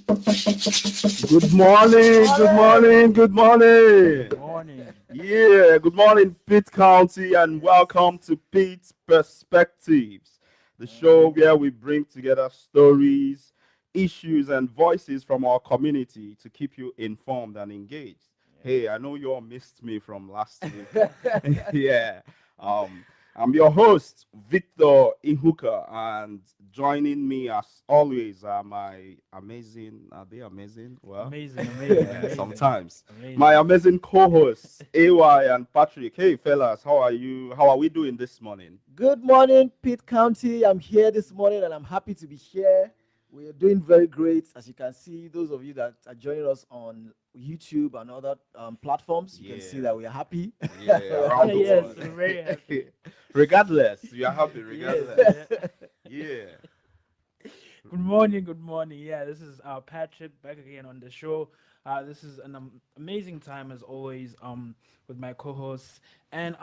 Good morning, good morning, good Good morning. morning. Yeah, good morning, Pitt County, and welcome to Pitt Perspectives, the show where we bring together stories, issues, and voices from our community to keep you informed and engaged. Hey, I know you all missed me from last week. Yeah. Um, I'm your host, Victor Ihuka, and joining me as always are my amazing, are they amazing? Well, Amazing, amazing, yeah, amazing, sometimes. My amazing. amazing co-hosts, AY and Patrick. Hey, fellas, how are you? How are we doing this morning? Good morning, Pitt County. I'm here this morning and I'm happy to be here. We are doing very great. As you can see, those of you that are joining us on YouTube and other platforms, you can see Yeah, that we are happy. yeah, We're around the happy Yes, world. to. we're very happy. Regardless, we are happy, Yes, regardless. yeah. Yeah. Good morning, good morning. Yeah, this is Patrick back again on the show. This is an amazing time as always with my co-hosts. And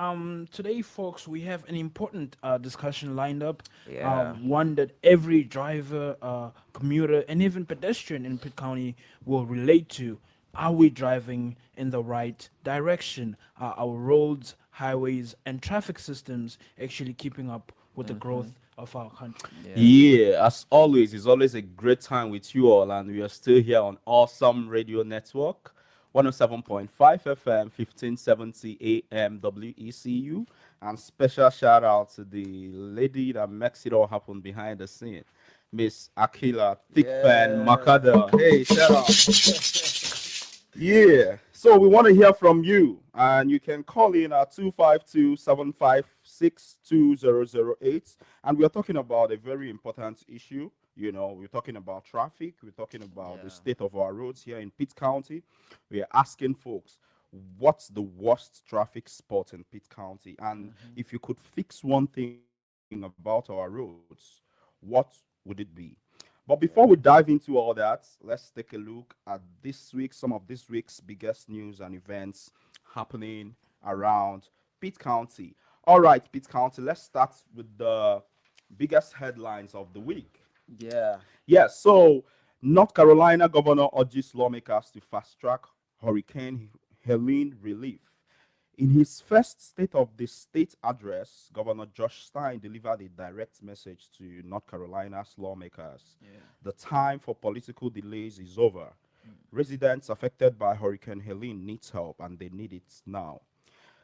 today, folks, we have an important discussion lined up. Yeah. One that every driver, commuter, and even pedestrian in Pitt County will relate to. Are we driving in the right direction? Are our roads, highways, and traffic systems actually keeping up with the Mm-hmm. growth of our country? Yes. Yeah, as always, it's always a great time with you all, and we are still here on Awesome Radio Network, 107.5 FM, 1570 AM WECU. And special shout out to the lady that makes it all happen behind the scene, Miss Akila Thickpen Yeah. Makada. Hey, shout out. Yeah. So we want to hear from you, and you can call in at 252-756-2008. And we are talking about a very important issue. You know, we're talking about traffic, we're talking about the Yeah. state of our roads here in Pitt County. We are asking folks, what's the worst traffic spot in Pitt County? And Mm-hmm. if you could fix one thing about our roads, what would it be? But before we dive Yeah. into all that, let's take a look at some of this week's biggest news and events happening around Pitt County. All right, Pitt County, let's start with the biggest headlines of the week. Yeah. Yes, so North Carolina governor urges lawmakers to fast track Hurricane Helene relief. In his first State of the State address, Governor Josh Stein delivered a direct message to North Carolina's lawmakers. Yeah. The time for political delays is over. Residents affected by Hurricane Helene needs help and they need it now.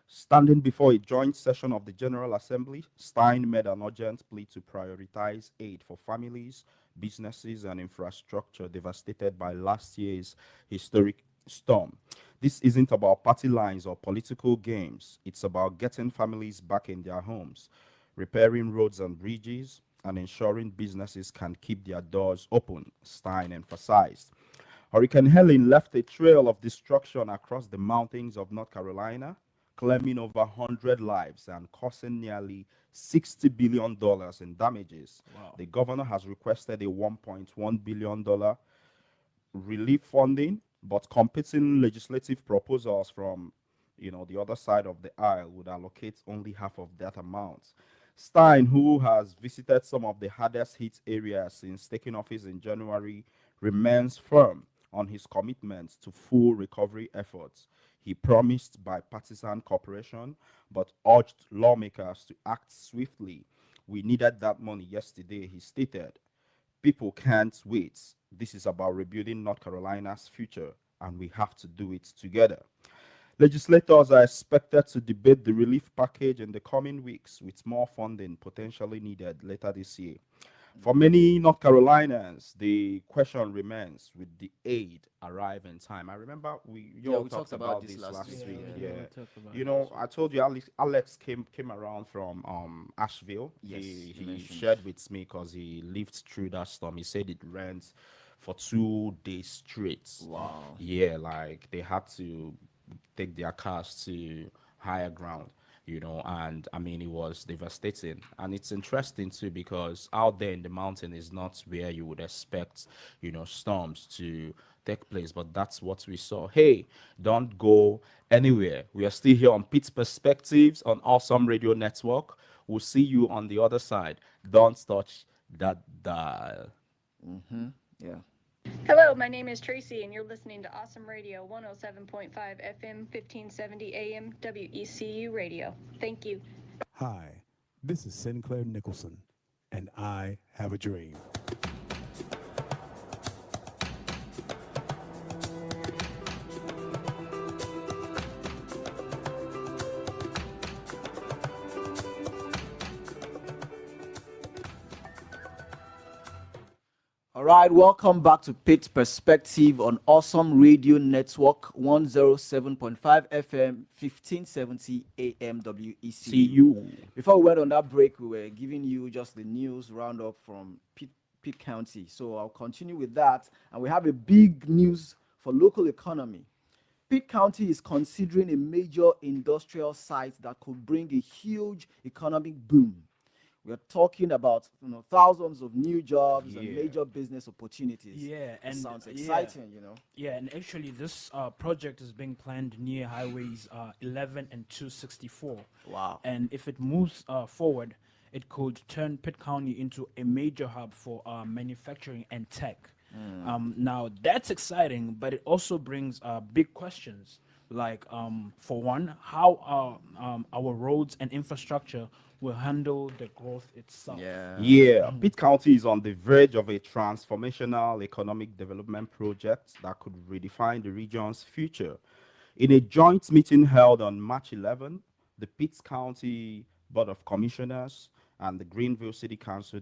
Standing before a joint session of the General Assembly, Stein made an urgent plea to prioritize aid for families, businesses, and infrastructure devastated by last year's historic storm. This isn't about party lines or political games, it's about getting families back in their homes, repairing roads and bridges, and ensuring businesses can keep their doors open, Stein emphasized. Hurricane Helene left a trail of destruction across the mountains of North Carolina, claiming over 100 lives and causing nearly $60 billion in damages. Wow. The governor has requested a $1.1 billion relief funding, but competing legislative proposals from the other side of the aisle would allocate only half of that amount. Stein, who has visited some of the hardest hit areas since taking office in January, remains firm on his commitment to full recovery efforts. He promised bipartisan cooperation, but urged lawmakers to act swiftly. We needed that money yesterday, he stated. People can't wait. This is about rebuilding North Carolina's future, and we have to do it together. Legislators are expected to debate the relief package in the coming weeks, with more funding potentially needed later this year. For many North Carolinians, the question remains, will the aid arrive in time? I remember we Yeah, all we talked talked about about this this last last week. Yeah, week. we, Yeah. yeah, we Yeah. talked about You it know, last week. I told you Alex came around from Asheville. Yes, He you he mentioned. shared with me because he lived through that storm. He said it rained for 2 days straight. Wow. Yeah, like they had to take their cars to higher ground, and I mean, it was devastating. And it's interesting too because out there in the mountain is not where you would expect, storms to take place, but that's what we saw. Hey, don't go anywhere. We are still here on Pitt's Perspectives on Awesome Radio Network. We'll see you on the other side. Don't touch that dial. Mm-hmm. Yeah. Hello, my name is Tracy, and you're listening to Awesome Radio 107.5 FM, 1570 AM, WECU Radio. Thank you. Hi, this is Sinclair Nicholson, and I have a dream. All right, welcome back to Pitt Perspective on Awesome Radio Network 107.5 FM, 1570 AM WECU. See you. Before we went on that break, we were giving you just the news roundup from Pitt County. So I'll continue with that. And we have a big news for local economy. Pitt County is considering a major industrial site that could bring a huge economic boom. We are talking about thousands of new jobs and major business opportunities. Yeah, and sounds exciting, Yeah, and actually, this project is being planned near highways 11 and 264. Wow. And if it moves forward, it could turn Pitt County into a major hub for manufacturing and tech. Now, that's exciting, but it also brings big questions. Like, for one, how our roads and infrastructure will handle the growth itself. Yeah, Pitt County is on the verge of a transformational economic development project that could redefine the region's future. In a joint meeting held on March 11, the Pitt County Board of Commissioners and the Greenville City Council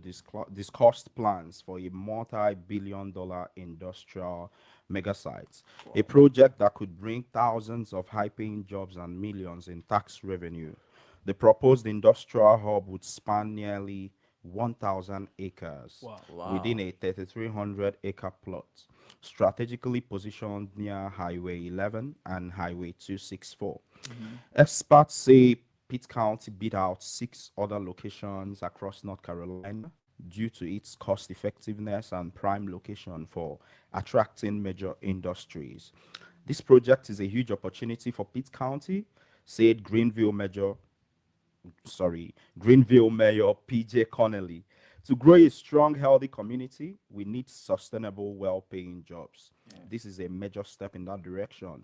discussed plans for a multi-billion-dollar industrial megasite, a project that could bring thousands of high-paying jobs and millions in tax revenue. The proposed industrial hub would span nearly 1,000 acres within a 3,300-acre plot, strategically positioned near Highway 11 and Highway 264. Experts say Pitt County beat out 6 other locations across North Carolina due to its cost effectiveness and prime location for attracting major industries. This project is a huge opportunity for Pitt County, said Greenville Mayor PJ Connelly. To grow a strong, healthy community, we need sustainable, well paying jobs. This is a major step in that direction.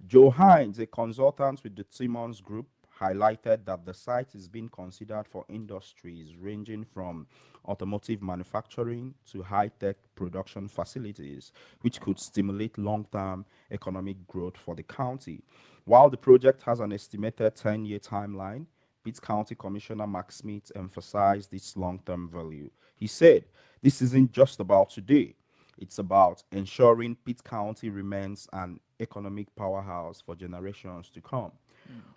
Joe Hines, a consultant with the Timmons Group, highlighted that the site is being considered for industries ranging from automotive manufacturing to high tech production facilities, which could stimulate long term economic growth for the county. While the project has an estimated 10-year timeline, Pitt County Commissioner Mark Smith emphasized its long term value. He said, "This isn't just about today, it's about ensuring Pitt County remains an economic powerhouse for generations to come."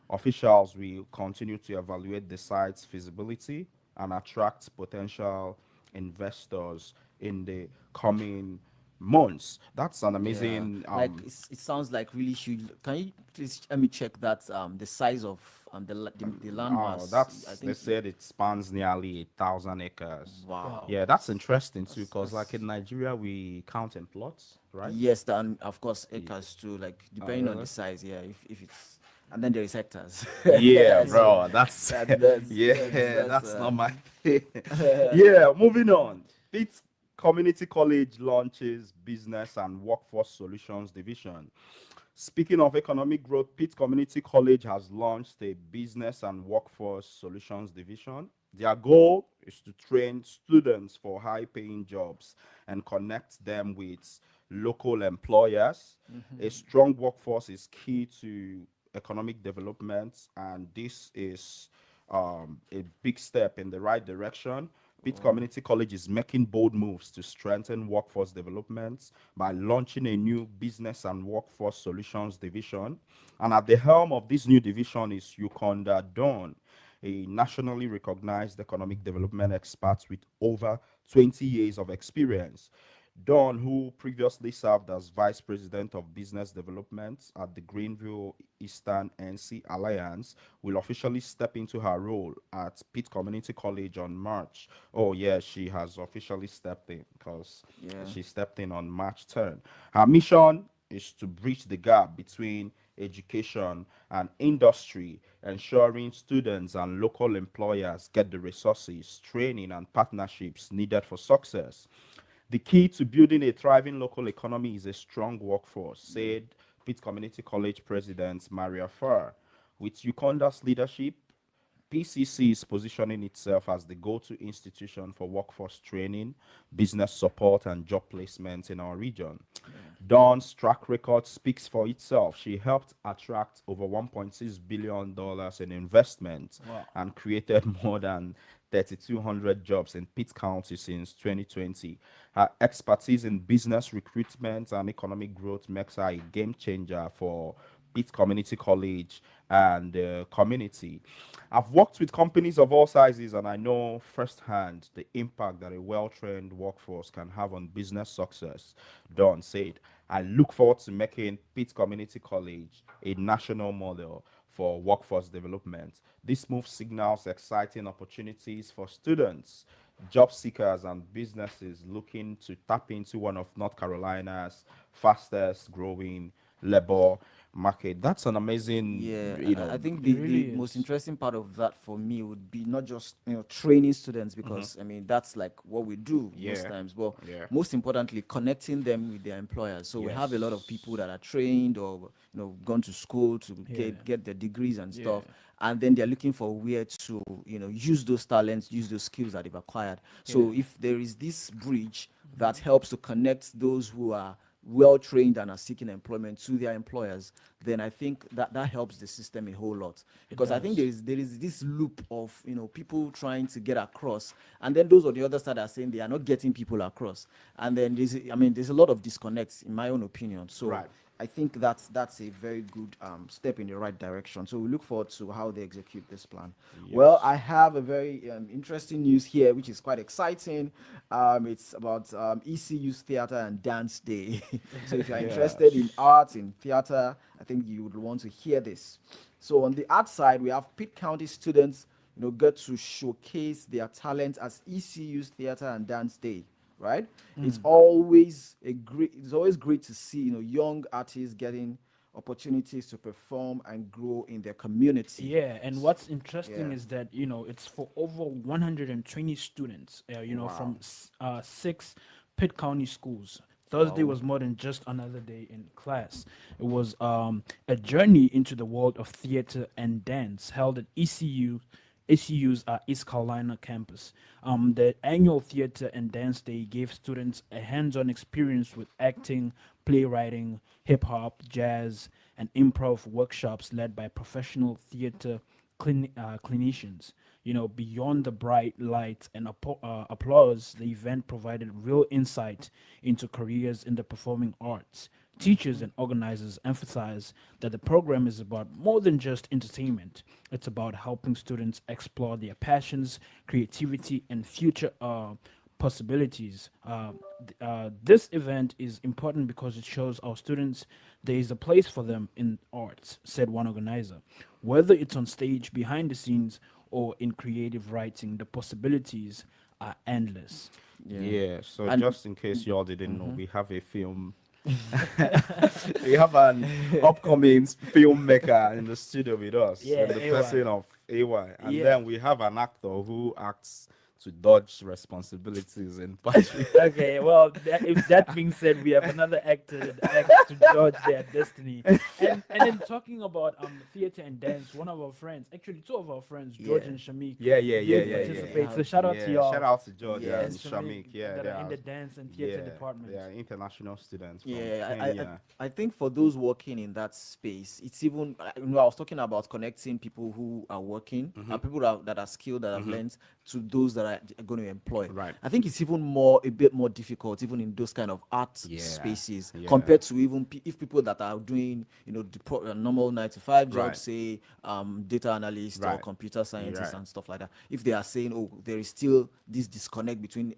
Officials will continue to evaluate the site's feasibility and attract potential investors in the coming months. That's an amazing. Like it sounds like really huge. Can you please let me check that the size of the land mass? They said it spans nearly 1,000 acres. Wow. Yeah, that's interesting too, because like in Nigeria we count in plots, right? Yes, and of course acres too. Like depending on the size. Yeah, if it's and then there is hectares. Yeah, So bro. That's yeah, that's not my thing. Yeah, moving on. Pitt Community College launches Business and Workforce Solutions Division. Speaking of economic growth, Pitt Community College has launched a Business and Workforce Solutions Division. Their goal is to train students for high paying jobs and connect them with local employers. A strong workforce is key to economic development, and this is a big step in the right direction. Pitt Community College is making bold moves to strengthen workforce development by launching a new Business and Workforce Solutions Division. And at the helm of this new division is Yukonda Dawn, a nationally recognized economic development expert with over 20 years of experience. Dawn, who previously served as Vice President of Business Development at the Greenville Eastern NC Alliance, will officially step into her role at Pitt Community College on March. Oh, yeah, she has officially stepped in because she stepped in on March 3rd. Her mission is to bridge the gap between education and industry, ensuring students and local employers get the resources, training, and partnerships needed for success. The key to building a thriving local economy is a strong workforce, said Pitt Community College President Maria Farr. With Uconda's leadership, PCC is positioning itself as the go-to institution for workforce training, business support, and job placement in our region. Dawn's track record speaks for itself. She helped attract over $1.6 billion in investment Wow. and created more than 3,200 jobs in Pitt County since 2020. Her expertise in business recruitment and economic growth makes her a game changer for Pitt Community College and the community. I've worked with companies of all sizes, and I know firsthand the impact that a well trained workforce can have on business success. Don said, I look forward to making Pitt Community College a national model for workforce development. This move signals exciting opportunities for students, job seekers, and businesses looking to tap into one of North Carolina's fastest growing labor market. That's an amazing, Yeah, you I know, think It the really most is. interesting part of that for me would be not just training students, Mm-hmm. because I mean that's like what we do most yeah, times, but yeah, most importantly connecting them with their employers. So we have a lot of people yes, that are trained or gone to school to Yeah. get their degrees and Yeah. stuff, and then they're looking for where to use those talents, use those skills that they've acquired. Yeah. So if there is this bridge that helps to connect those who are well trained and are seeking employment to their employers, then I think that helps the system a whole lot. It Because I think does. there is this loop of people trying to get across, and then those on the other side are saying they are not getting people across, and then there's a lot of disconnects in my own opinion. So right. I think that's a very good step in the right direction. So we look forward to how they execute this plan. Well, Yes. I have a very interesting news here, which is quite exciting. It's about ECU's Theater and Dance Day. So if you're interested in Yes. art, in theater, I think you would want to hear this. So on the art side, we have Pitt County students, get to showcase their talent as ECU's Theater and Dance Day, right? It's always great to see young artists getting opportunities to perform and grow in their community. Yeah, and what's interesting Yeah. is that it's for over 120 students. From Wow. six Pitt County schools. Thursday was more than just another day in class. It was a journey into the world of theater and dance held at ECU's East Carolina campus. The annual Theater and Dance Day gave students a hands-on experience with acting, playwriting, hip hop, jazz, and improv workshops led by professional theater clinicians. Beyond the bright lights and applause, the event provided real insight into careers in the performing arts. Teachers and organizers emphasize that the program is about more than just entertainment. It's about helping students explore their passions, creativity, and future possibilities. This event is important because it shows our students there is a place for them in arts, said one organizer. Whether it's on stage, behind the scenes, or in creative writing, the possibilities are endless. Yeah. Yeah, so And just in case y'all didn't know, we have a film. We have an upcoming filmmaker in the studio with us, Yeah, in the AY. person of AY. And Yeah. then we have an actor who acts to dodge responsibilities in Patrick. Okay, well, if that being said, we have another actor that acts to dodge their destiny. And then talking about theater and dance, one of our friends, actually two of our friends, George Yeah. and Shamik, did participate. yeah. So shout out to y'all. Shout out to George and Yes. Shamik. Yeah, that they are in are, the dance and theater department. they are international students from Yeah, Kenya. I think for those working in that space, it's even I was talking about connecting people who are working and people that are skilled, that have learned, to those that are going to employ. Right. I think it's even a bit more difficult, even in those kind of art spaces, yeah. compared to even if people that are doing normal 9 to 5 jobs, Right. say data analyst or Right. computer scientist Right. and stuff like that. If they are saying, oh, there is still this disconnect between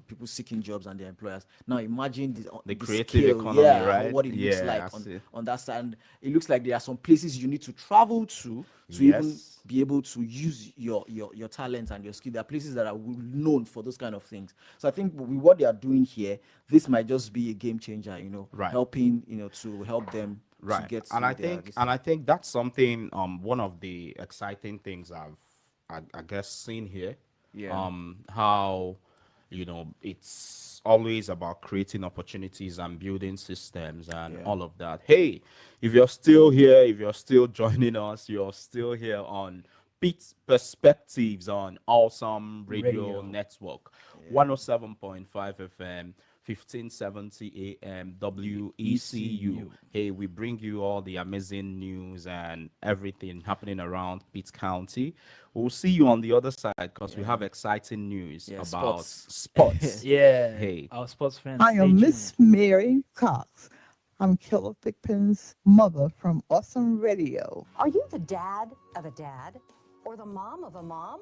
people seeking jobs and their employers. Now imagine the creative scale, economy, yeah, right? what it looks Yeah, like I see. on that side. And it looks like there are some places you need to travel to even Yes. be able to use your talent and your skill. There are places that are known for those kind of things. So I think with what they are doing here, this might just be a game changer. Right. Helping to help them to Right. get And to I their, think this and I think that's something one of the exciting things I guess seen here. Yeah. How it's always about creating opportunities and building systems and Yeah. all of that. Hey, if you're still here, if you're still joining us, you're still here on Pitt Perspectives on Awesome Radio Radio. Network, Yeah. 107.5 FM, 1570 AM, WECU. ECU. Hey, we bring you all the amazing news and everything happening around Pitt County. We'll see you on the other side because we Yeah. have exciting news Yeah, about sports. sports. Yeah, Hey, our sports fans. I Stay am tuned. Miss Mary Cox. I'm Killer Thigpen's mother from Awesome Radio. Are you the dad of a dad or the mom of a mom?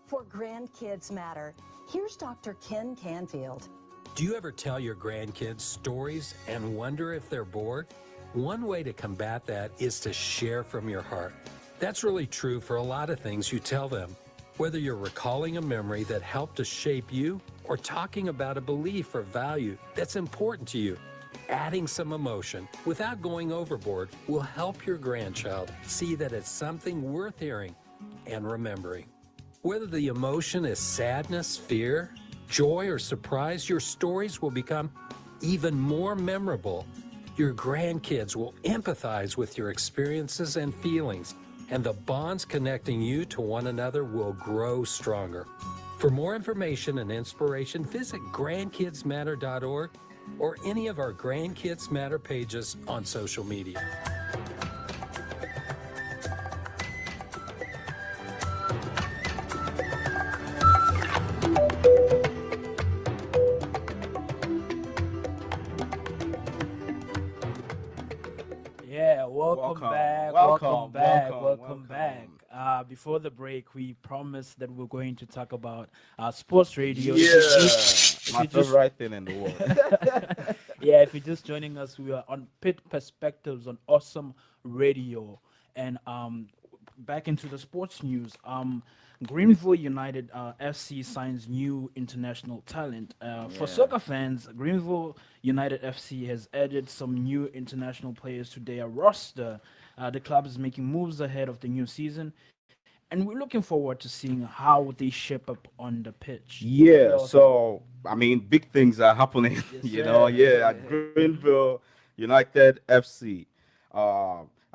For Grandkids Matter, here's Dr. Ken Canfield. Do you ever tell your grandkids stories and wonder if they're bored? One way to combat that is to share from your heart. That's really true for a lot of things you tell them. Whether you're recalling a memory that helped to shape you or talking about a belief or value that's important to you, adding some emotion without going overboard will help your grandchild see that it's something worth hearing and remembering. Whether the emotion is sadness, fear, joy, or surprise, your stories will become even more memorable. Your grandkids will empathize with your experiences and feelings, and the bonds connecting you to one another will grow stronger. For more information and inspiration, visit grandkidsmatter.org or any of our Grandkids Matter pages on social media. Yeah, welcome Welcome, back. welcome, Welcome back. welcome, Welcome back. welcome. Before the break, we promised that we're going to talk about sports radio. Yeah, If my you just- favorite thing in the world. yeah, if you're just joining us, we are on Pitt Perspectives on Awesome Radio. And back into the sports news. Greenville United FC signs new international talent. For soccer fans, Greenville United FC has added some new international players to their roster. The club is making moves ahead of the new season, and we're looking forward to seeing how they shape up on the pitch. Yeah, so I mean, big things are happening, at Greenville United FC.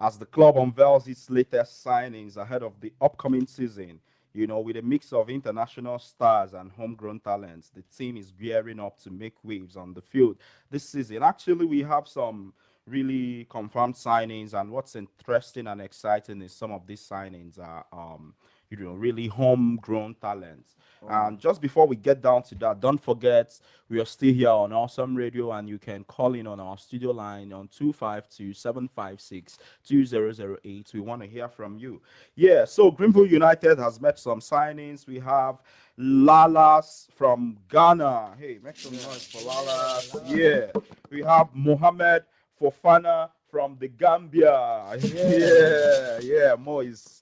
As the club unveils its latest signings ahead of the upcoming season, with a mix of international stars and homegrown talents, the team is gearing up to make waves on the field this season. Actually, we have some really confirmed signings, and what's interesting and exciting is some of these signings are really homegrown talents. And just before we get down to that, don't forget we are still here on Awesome Radio, and you can call in on our studio line on 252-756-2008. We want to hear from you. Yeah, so Greenville United has met some signings. We have Lalas from Ghana. Hey, make some noise for Lalas. Yeah, we have Mohamed Fofana from the Gambia. Yeah. Mo is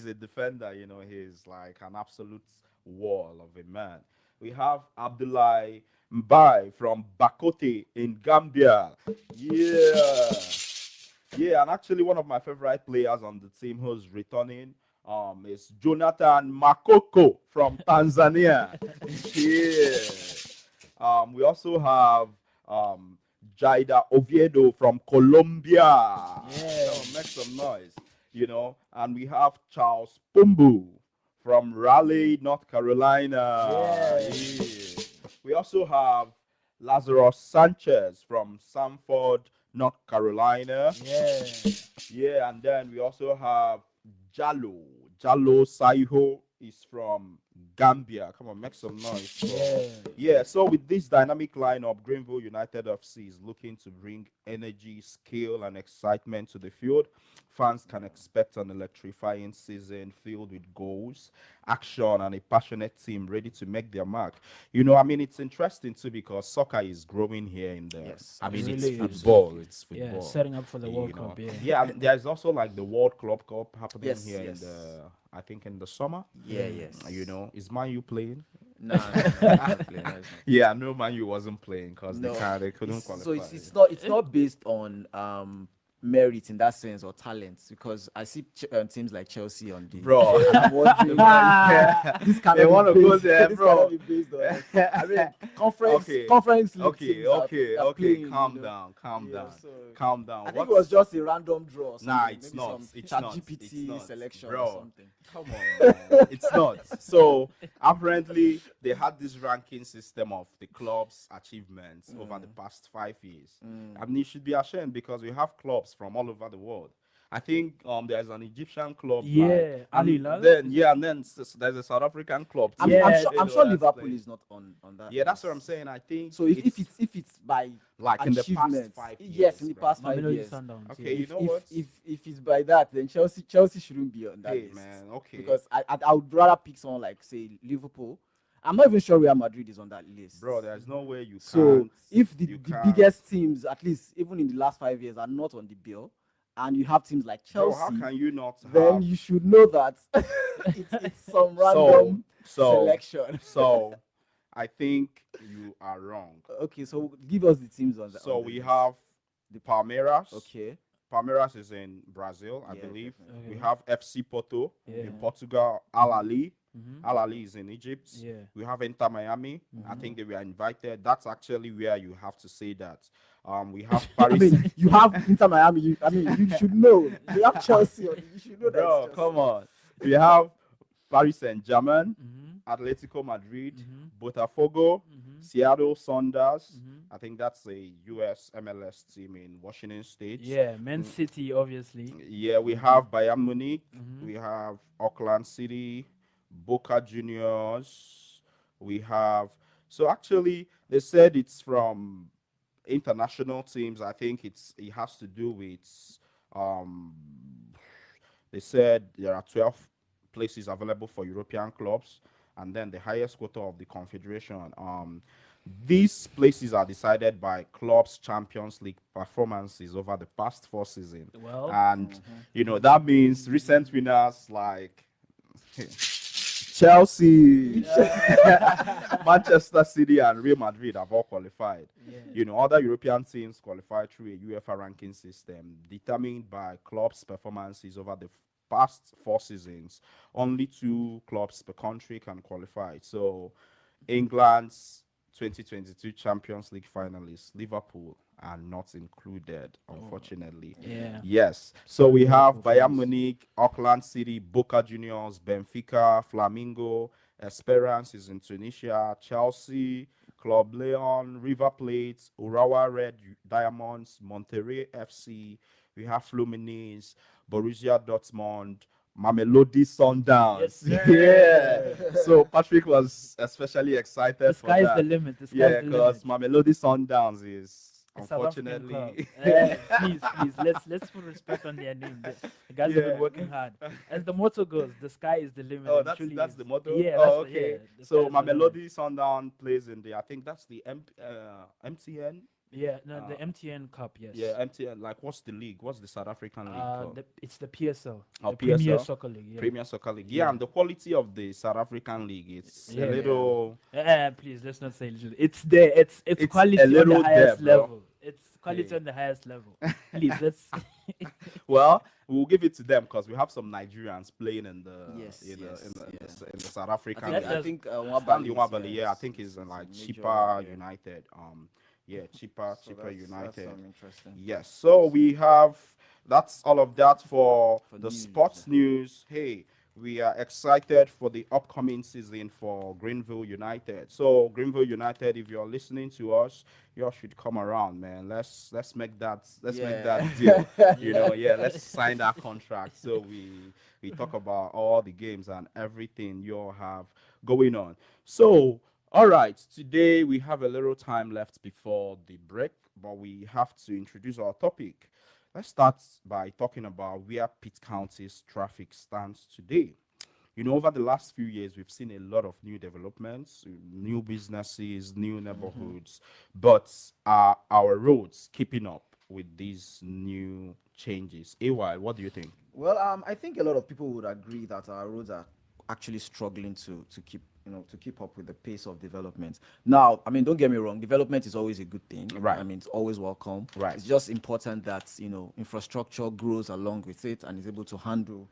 a defender, he's like an absolute wall of a man. We have Abdullahi Mbai from Bakote in Gambia. Yeah, and actually one of my favorite players on the team who's returning is Jonathan Makoko from Tanzania. We also have Jaida Oviedo from Colombia. Make some noise. And we have Charles Pumbu from Raleigh, North Carolina. We also have Lazarus Sanchez from Sanford, North Carolina. And then we also have Jalo Saiho is from Gambia. Come on, make some noise. So with this dynamic lineup, Greenville United FC is looking to bring energy, skill, and excitement to the field. Fans can expect an electrifying season filled with goals, action, and a passionate team ready to make their mark. It's interesting too because soccer is growing here in the. Yes, it's really is. football. It's football. Yeah, setting up for the World Cup. And there's also like the World Club Cup happening Yes, here yes. in the. I think in the summer. Yes. Is Man U playing? No, it's not playing, no, it's not. Yeah, no, Man U wasn't playing because No. they couldn't qualify. So it's not based on merit in that sense or talent? Because I see teams like Chelsea on the Bro. and I'm wondering this They cannot wanna be go based. there, This bro. cannot be based on. I mean, Okay, conference league okay, teams okay, are okay. playing. Calm You know. down, calm Yeah, down, so calm down. I think it was just a random draw or Nah, something. it's Maybe not. some It's chat not. It's GPT not, selection or bro. something. Come on, man. It's not. So apparently, they had this ranking system of the club's achievements over the past 5 years. I mean, you should be ashamed because we have clubs from all over the world. I think there's an Egyptian club, Yeah, Al and Hilal, then is yeah, and then there's a South African club too. I'm Yeah, sure. You I'm know, sure that's Liverpool like- is not on that. Yeah, that's what I'm list. saying. I think So if it's by like in the past achievements, 5 years. yes, in the bro. past 5 Mamelodi years. Sundowns. Okay, yeah. you know what? If it's by that, then Chelsea shouldn't be on that Hey list. man, okay. Because I would rather pick someone like say Liverpool. I'm not even sure Real Madrid is on that list. Bro, there's no way you So can't. if the you can't- biggest teams, at least even in the last 5 years, are not on the bill, and you have teams like Bro, Chelsea, how can you not then have you should know that it's some random selection. So I think you are wrong. Okay, so give us the teams on that. So we have the Palmeiras. Okay. Palmeiras is in Brazil, I Yeah, believe. definitely. We have FC Porto Yeah. in Portugal. Al Ali. Mhm. Al Ali is in Egypt. Yeah. We have Inter Miami. I think they were invited. That's actually where you have to say that. We have I Paris. mean, you have Inter Miami. You should know. You have Chelsea. You should know that. Bro, it's come Chelsea. on. We have Paris Saint-Germain, Mhm. Atletico Madrid, Mhm. Botafogo, Mhm. Seattle Sounders. Mhm. I think that's a US MLS team in Washington State. Yeah, Man City, obviously. Yeah, we have Bayern Munich. Mhm. We have Auckland City, Boca Juniors. We have. So actually, they said it's from international teams. I think it has to do with um. They said there are 12 places available for European clubs, and then the highest quota of the confederation. These places are decided by clubs' Champions League performances over the past 4 seasons. Well, And you know that means recent winners like Chelsea, Manchester City, and Real Madrid have all qualified. yeah. You know, other European teams qualify through a UEFA ranking system determined by clubs' performances over the past 4 seasons. Only 2 clubs per country can qualify. So, England's 2022 Champions League finalists, Liverpool, are not included, unfortunately. Yeah. Yes. So we have Bayern Munich, Auckland City, Boca Juniors, Benfica, Flamingo, Esperance is in Tunisia, Chelsea, Club Leon, River Plate, Urawa Red Diamonds, Monterrey FC. We have Fluminense, Borussia Dortmund, Mamelodi Sundowns. Yes, sir. Yeah. So Patrick was especially excited The for sky's that. the limit. The sky's Yeah, the because limit. Mamelodi Sundowns is A South African unfortunately. club. Please, let's put respect on their name. The guys have Yeah. been working hard. As the motto goes, the sky is the limit. Oh, and that's truly that's is. the motto. Yeah. Oh, That's okay. yeah, the So sky's the limit. Mamelodi Sundown plays in the. I think that's the MTN. Yeah, no, the uh, MTN Cup. Yes. Yeah, MTN. Like, what's the league? What's the South African league called? It's the PSL. Oh, the Premier PSL? Soccer League. Yeah. Premier Soccer League. Yeah, and the quality of the South African league, it's Yeah. a little. Please, let's not say little. It's there. It's It's quality a on little the highest there, bro. level. It's quality Hey. on the highest level. Please, let's. Well, we'll give it to them because we have some Nigerians playing in the Yes, in, the, yes, in, the, in, yeah. the, in the South African think- league. I think Stanley Nwabali, Nwabali, yeah, I think he's in like major, Cheaper yeah. United. Yeah, Cheaper So that's United. interesting. Yes, so we have that's all of that for For the news. sports news. Hey, we are excited for the upcoming season for Greenville United. So Greenville United, if you're listening to us, you all should come around, man. Let's make that deal. You know, yeah, let's sign that contract so we talk about all the games and everything you all have going on. So all right, today we have a little time left before the break, but we have to introduce our topic. Let's start by talking about where Pitt County's traffic stands today. You know, over the last few years, we've seen a lot of new developments, new businesses, new neighborhoods, but are our roads keeping up with these new changes? AY, what do you think? Well, I think a lot of people would agree that our roads are actually struggling to keep to keep up with the pace of development. Now, I mean, don't get me wrong, development is always a good thing. Right. I mean, it's always welcome. Right. It's just important that infrastructure grows along with it and is able to handle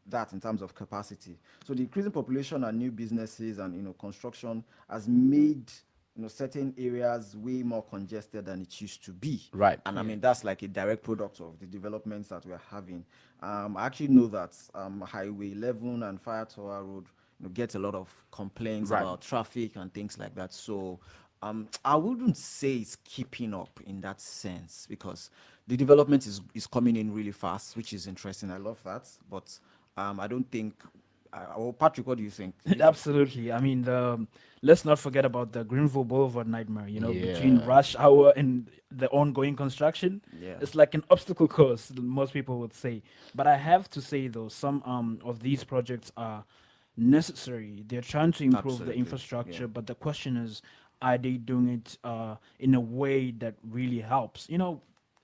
that in terms of capacity. So the increasing population and new businesses and construction has made certain areas way more congested than it used to be. Right. And I mean, that's like a direct product of the developments that we're having. I actually know that Highway 11 and Fire Tower Road get a lot of complaints Right. about traffic and things like that. So I wouldn't say it's keeping up in that sense, because the development is coming in really fast, which is interesting. I love that. But I don't think well, Patrick, what do you think? Absolutely. I mean, let's not forget about the Greenville Boulevard nightmare. Between Yeah. rush hour and the ongoing construction, Yeah. it's like an obstacle course. Most people would say, but I have to say though, some of these projects are necessary. They're trying to improve Absolutely, the infrastructure, yeah. but the question is, are they doing it in a way that really helps?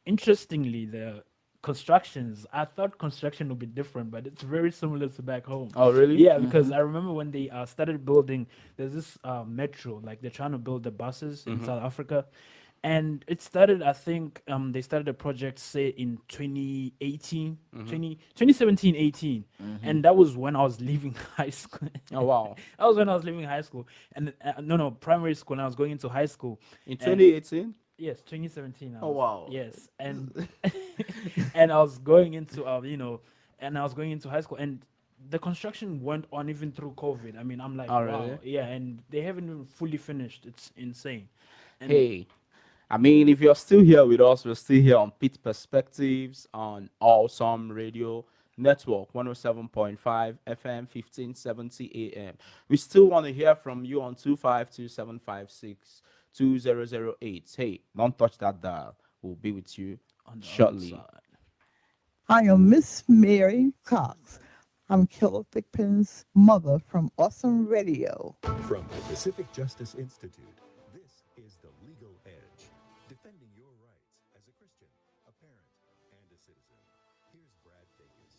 Interestingly, the constructions, I thought construction would be different, but it's very similar to back home. Oh, really? Yeah, because I remember when they started building, there's this metro, like they're trying to build the buses in South Africa. And it started, I think, they started the project, say, in 2018, 2017, 18. And that was when I was leaving high school. Oh, wow. That was when I was leaving high school. And no, primary school, and I was going into high school. In And- 2018? Yes, 2017. Oh, wow. Yes, and and I was going into and I was going into high school, and the construction went on even through COVID. I mean, I'm like, Oh, wow, really? yeah, and they haven't even fully finished. It's insane. And Hey, I mean, if you're still here with us, we're still here on Pitt Perspectives on Awesome Radio Network 107.5 FM 1570 AM. We still want to hear from you on 252-756-2008. Hey, don't touch that dial. We'll be with you on the other shortly. side. I am Miss Mary Cox. I'm Killer Thigpen's mother from Awesome Radio. From the Pacific Justice Institute, this is The Legal Edge, defending your rights as a Christian, a parent, and a citizen. Here's Brad Dacus.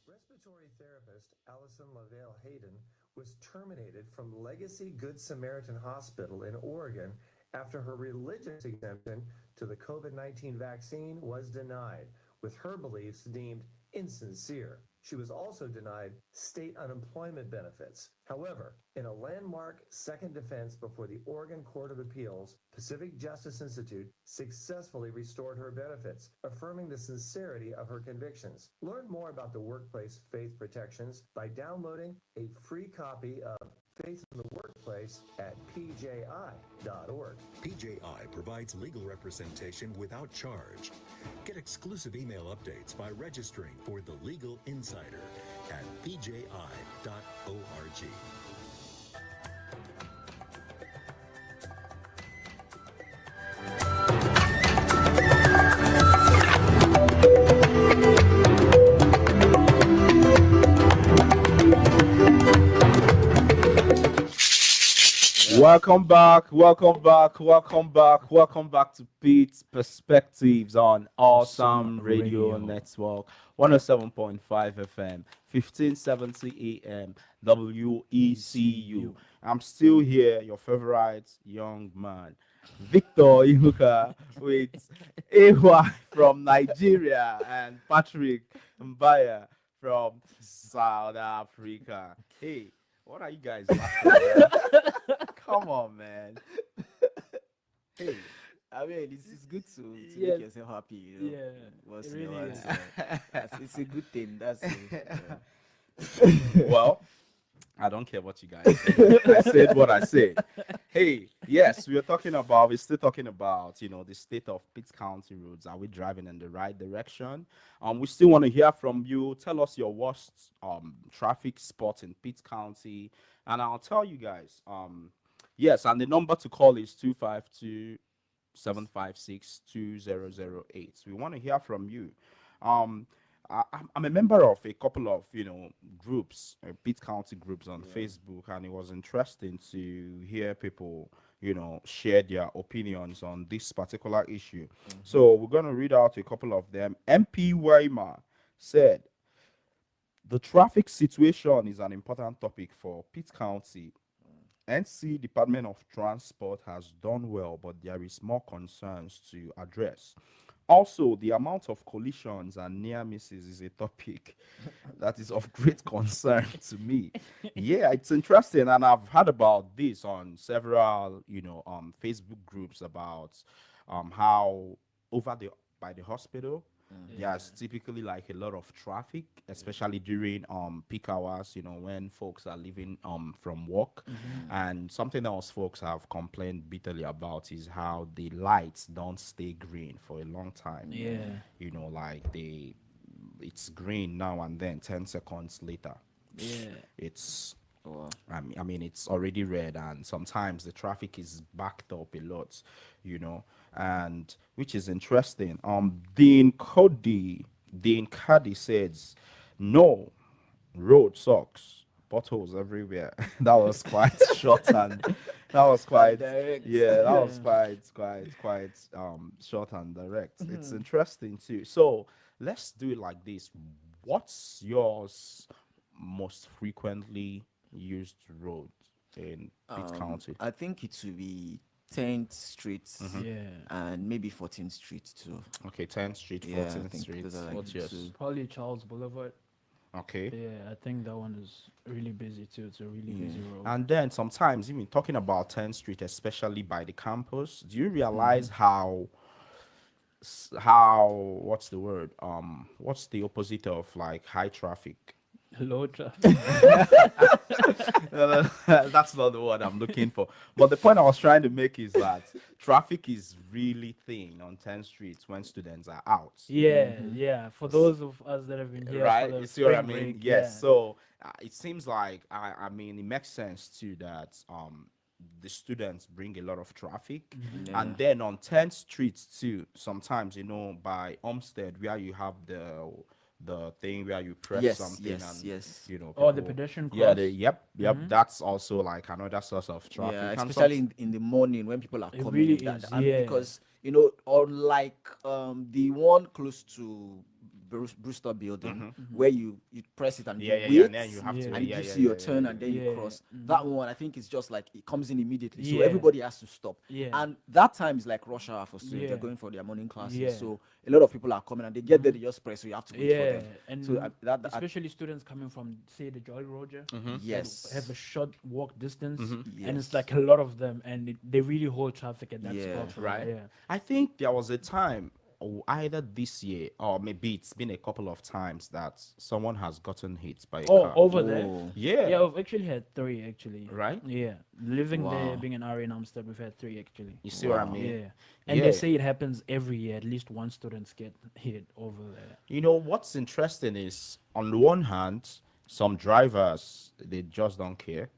Respiratory therapist Allison LaVale Hayden was terminated from Legacy Good Samaritan Hospital in Oregon after her religious exemption to the COVID-19 vaccine was denied, with her beliefs deemed insincere. She was also denied state unemployment benefits. However, in a landmark second defense before the Oregon Court of Appeals, Pacific Justice Institute successfully restored her benefits, affirming the sincerity of her convictions. Learn more about the workplace faith protections by downloading a free copy of Faith in the Workplace at pji.org. PJI provides legal representation without charge. Get exclusive email updates by registering for The Legal Insider at pji.org. Welcome back to Pitt Perspectives on Awesome Radio Network 107.5 FM 1570 AM WECU. I'm still here, your favorite young man, Victor Ihuka, with AY from Nigeria and Patrick Mbaya from South Africa. Hey, what are you guys laughing at? Come on, man. Hey, I mean, it's good to Yeah. make yourself happy. Yeah, Once it in a really while, is. it's a good thing. That's Well, I don't care what you guys say. I said what I said. Hey, yes, we're still talking about, the state of Pitt County roads. Are we driving in the right direction? We still want to hear from you. Tell us your worst traffic spot in Pitt County, and I'll tell you guys. Yes, and the number to call is 252-756-2008. We want to hear from you. I'm a member of a couple of groups, Pitt County groups on Facebook, and it was interesting to hear people share their opinions on this particular issue. So we're going to read out a couple of them. MP Weimar said, The traffic situation is an important topic for Pitt County. NC Department of Transport has done well, but there is more concerns to address. Also, the amount of collisions and near misses is a topic that is of great concern to me. Yeah, it's interesting, and I've heard about this on several, Facebook groups about how over the by the hospital there's typically like a lot of traffic, especially during peak hours, when folks are leaving from work. And something else folks have complained bitterly about is how the lights don't stay green for a long time. Yeah. Like it's green now and then 10 seconds later Yeah. it's I mean it's already red, and sometimes the traffic is backed up a lot, and which is interesting. Dean Cuddy says no, road sucks, potholes everywhere. That was quite short, and that was quite Direct. yeah, that was quite short and direct. It's interesting too. So let's do it like this. What's yours most frequently used road in Pitt County? I think it will be 10th Street Yeah. and maybe 14th Street too. Okay, 10th Street, Yeah, I 14th think Street. those are like What's the yours? two. Probably Charles Boulevard. Okay. Yeah, I think that one is really busy too. It's a really busy road. And then sometimes, even talking about 10th Street, especially by the campus, do you realize how what's the word? What's the opposite of like high traffic? Low traffic. No, that's not the word I'm looking for. But the point I was trying to make is that traffic is really thin on 10th Street when students are out. Yeah, yeah. For those of us that have been here, Right? For the You see what I spring mean? break, Yes. yeah. So it seems like I mean it makes sense too that the students bring a lot of traffic, and then on 10th Street too. Sometimes by Olmsted where you have the thing where you press Yes, something yes, and yes. Oh, the people- pedestrian yeah cross. yep that's also like another source of traffic. Yeah, And especially in the morning when people are It coming. really that- is, and yeah. Because unlike the one close to Brewster Building, where you press it and you yeah, wait, and then you have to Yeah. and it yeah, gives yeah, you your yeah, turn yeah, and then you Yeah. cross. That one, I think, is just like it comes in immediately, so Yeah. everybody has to stop. Yeah. And that time is like rush hour for students. Yeah. They're going for their morning classes, Yeah. so a lot of people are coming and they get there, they just press, so you have to wait for Yeah, them. and So especially students coming from, say, the Jolly Roger, that yes, have a short walk distance, and Yes. it's like a lot of them, and they really hold traffic at that Yeah. spot, right? Yeah, I think there was a time, either this year or maybe it's been a couple of times, that someone has gotten hit by a Oh, car. over there. Oh. Yeah. Yeah, we've actually had 3 actually. Right? Yeah, living there, Wow. being an RA in Amsterdam, we've had 3 actually. You see what I Wow. mean? Yeah, and Yeah. they say it happens every year. At least one students get hit over there. What's interesting is, on the one hand, some drivers, they just don't care,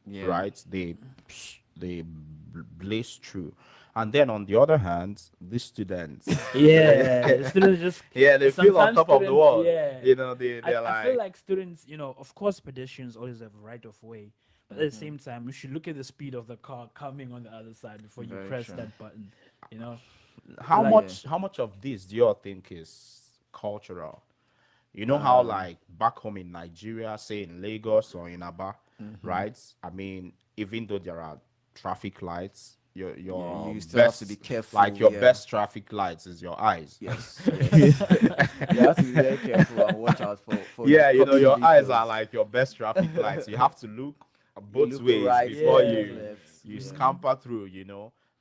Yeah. right? They blaze through. And then on the other hand, these students, Yeah, students just yeah, they feel on sometimes top of the students- world. Yeah. They're I feel like students, of course, pedestrians always have right of way, but at the same time, you should look at the speed of the car coming on the other side before you Very press true. that button. how like- much of this do you think is cultural? How like back home in Nigeria, say in Lagos or in Aba, right? I mean, even though there are traffic lights, your you still have best, to be careful, like your yeah. best traffic lights is your eyes. Yes, yes. You have to be very careful and watch out for Yeah, coming your eyes vehicles. are like your best traffic lights. You have to look both look ways right, before yeah, you left. scamper through.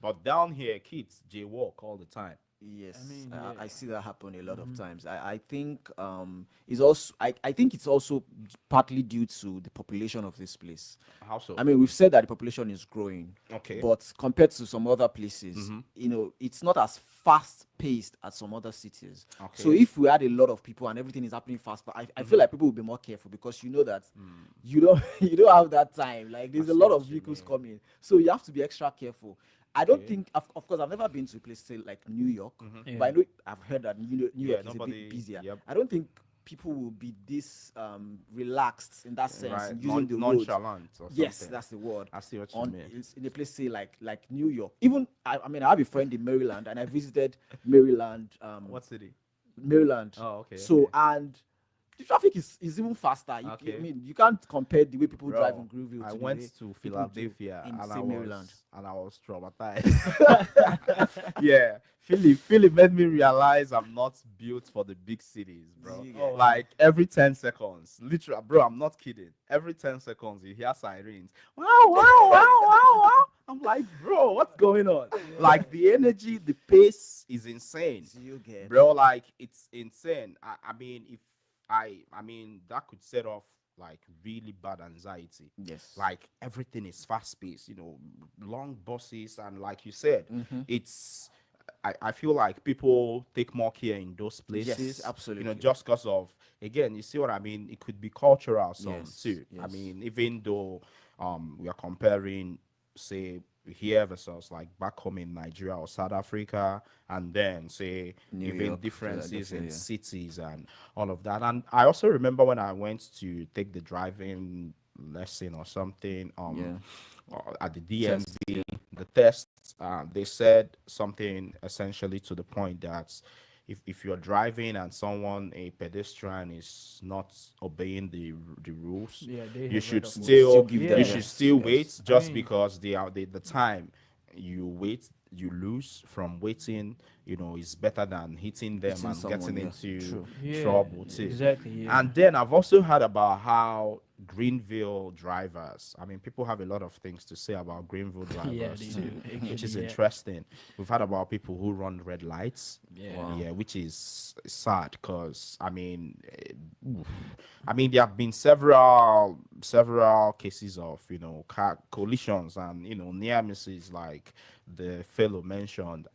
But down here, kids jaywalk all the time. Yes, mean, I yeah. see that happen a lot of times. I think it's also I think it's also partly due to the population of this place. How so? I mean, we've said that the population is growing, Okay. but compared to some other places, it's not as fast paced as some other cities. Okay. So if we had a lot of people and everything is happening fast, I feel like people will be more careful because you know that you don't have that time. Like there's a lot of vehicles coming, so you have to be extra careful. I don't think, of course, I've never been to a place say like New York, but I know I've heard that New York is a bit busier. yep. I don't think people will be this relaxed in that sense, Right. in using the roads. Nonchalant or Yes, something. that's the word. I see what you On mean. it's in a place say like New York. Even I mean I have a friend in Maryland and I visited Maryland. What city? Maryland. Oh, okay, So okay. and the traffic is even faster. I Okay. mean, you can't compare the way people drive in Bro, Greenville I to the went way to people do Philadelphia in and say Maryland. I was traumatized. Yeah, Philly made me realize I'm not built for the big cities, bro. You Oh, get- wow. Like every 10 seconds, literally, bro, I'm not kidding. Every 10 seconds, you hear sirens. Wow, wow, wow, wow, wow. I'm like, bro, what's going on? Like the energy, the pace is insane, you get bro. Like it's insane. I mean, if I mean, that could set off like really bad anxiety. yes. Like everything is fast paced, long buses, and like you said, Mhm. it's I feel like people take more care in those Yes, places, absolutely. just because of, again, you see what I mean? It could be cultural some Yes, too. I yes. mean, even though we are comparing, say, here versus like back home in Nigeria or South Africa, and then say New even York, differences in Philadelphia, yeah. cities and all of that. And I also remember when I went to take the driving lesson or something at the DMV, the tests, they said something essentially to the point that if you're driving and someone, a pedestrian, is not obeying the rules, Yeah, they you have should right of way. Still still give them- you Yes, should still yes. wait, I just mean- because the time you wait, you lose from waiting, is better than hitting them Hitting and someone, getting yeah. into True. Yeah, trouble too. exactly. Yeah. And then I've also heard about how Greenville drivers, I mean, people have a lot of things to say about Greenville Yeah, drivers they too, do. which is Actually, yeah. interesting. We've heard about people who run red lights. Yeah. Wow. Yeah, which is sad because I mean, there have been several cases of car collisions and near misses, like the fellow mentioned,